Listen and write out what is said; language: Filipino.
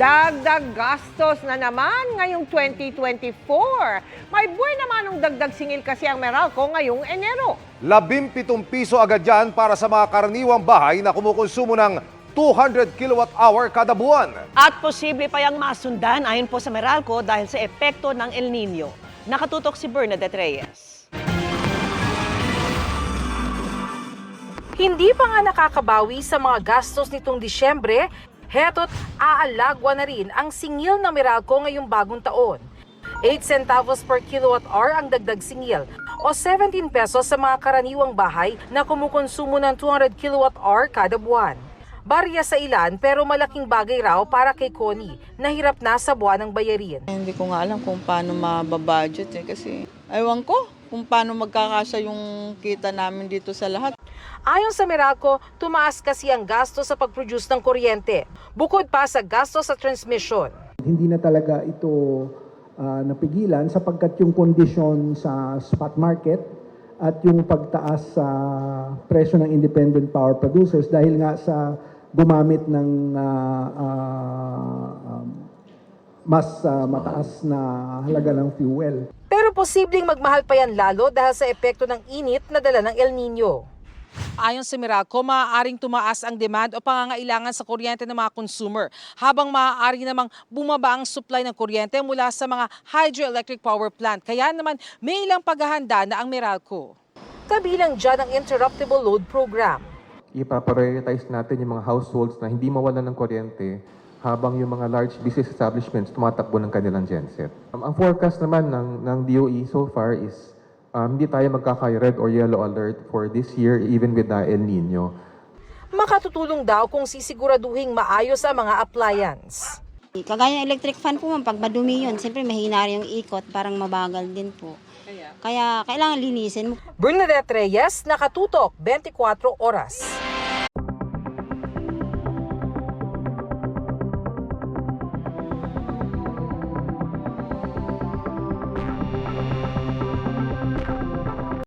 Dagdag gastos na naman ngayong 2024. May buwan naman ng dagdag singil kasi ang Meralco ngayong Enero. 17 piso agad yan para sa mga karaniwang bahay na kumukonsumo ng 200 kilowatt-hour kada buwan. At posible pa yang masundan ayon po sa Meralco dahil sa epekto ng El Nino. Nakatutok si Bernadette Reyes. Hindi pa nga nakakabawi sa mga gastos nitong Disyembre, heto't aalagwa na rin ang singil ng Meralco ngayong bagong taon. 8 centavos per kilowatt-hour ang dagdag singil o 17 pesos sa mga karaniwang bahay na kumukonsumo ng 200 kilowatt-hour kada buwan. Barya sa ilan pero malaking bagay raw para kay Connie na hirap na sa buwan ng bayarin. Hindi ko nga alam kung paano mababudget kasi ewan ko kung paano magkakasya yung kita namin dito sa lahat. Ayon sa Meralco, tumaas kasi ang gasto sa pag-produce ng kuryente, bukod pa sa gasto sa transmission. Hindi na talaga ito napigilan sapagkat yung kondisyon sa spot market at yung pagtaas sa presyo ng independent power producers dahil nga sa gumamit ng mas mataas na halaga ng fuel. Pero posibleng magmahal pa yan lalo dahil sa epekto ng init na dala ng El Nino. Ayon sa Meralco, maaaring tumaas ang demand o pangangailangan sa kuryente ng mga consumer, habang maaari namang bumaba ang supply ng kuryente mula sa mga hydroelectric power plant. Kaya naman may ilang paghahanda na ang Meralco. Kabilang dyan ang Interruptible Load Program. Ipaprioritize natin yung mga households na hindi mawalan ng kuryente habang yung mga large business establishments tumatakbo ng kanilang genset. Ang forecast naman ng DOE so far is hindi tayo magkaka-red or yellow alert for this year even with the El Nino. Makatutulong daw kung sisiguraduhing maayos ang mga appliance. Kagaya ng electric fan po, pag madumi yun, siyempre mahina rin yung ikot, parang mabagal din po. Kaya kailangan linisin mo. Bernadette Reyes, Nakatutok, 24 Oras.